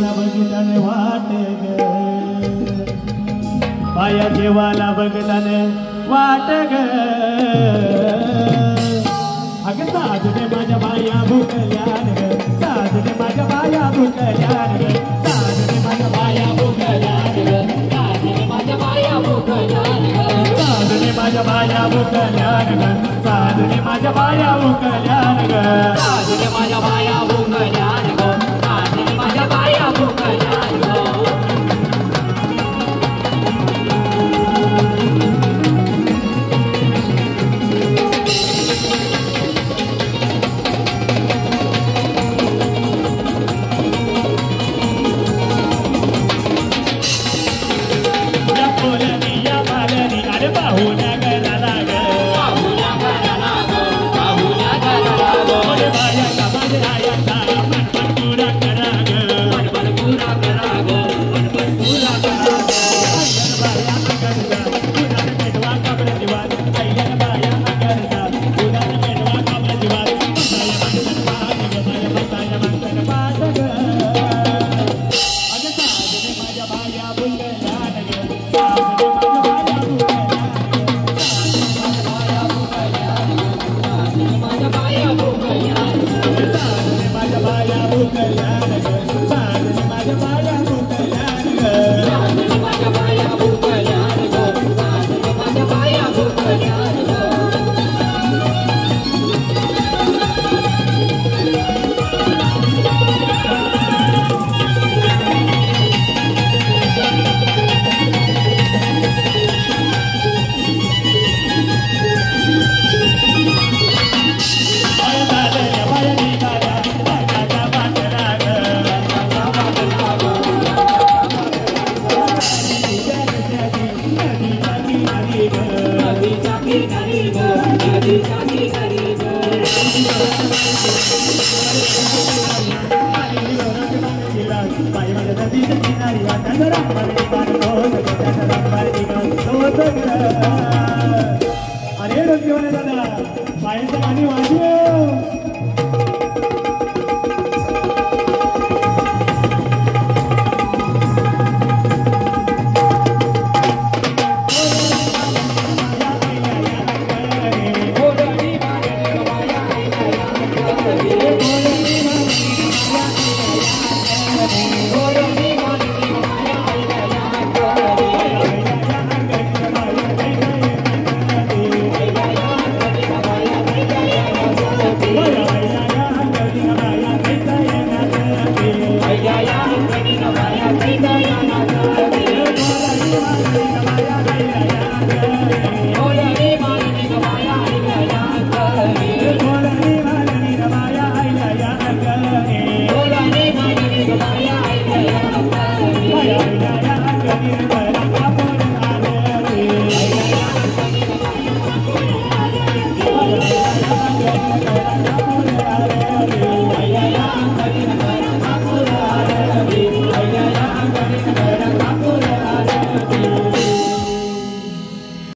बघताने वाट ग बाया देवाला बघताने वाट ग अग साधने माझ्या बाया भुकल्यान ग साधने माझ्या बाया भुकल्यान ग साधने माझ्या बाया भुकल्यान ग साधने माझ्या बाया भुकल्यान ग साधने माझ्या बाया भुकल्यान ग साधने माझ्या बाया भुकल्यान ग साधने माझ्या बाया भुकल्यान ग साधने माझ्या बाया भुकल्यान ग अरे रंगीवाले दादा पायाचं पाणी वाजव Yeah.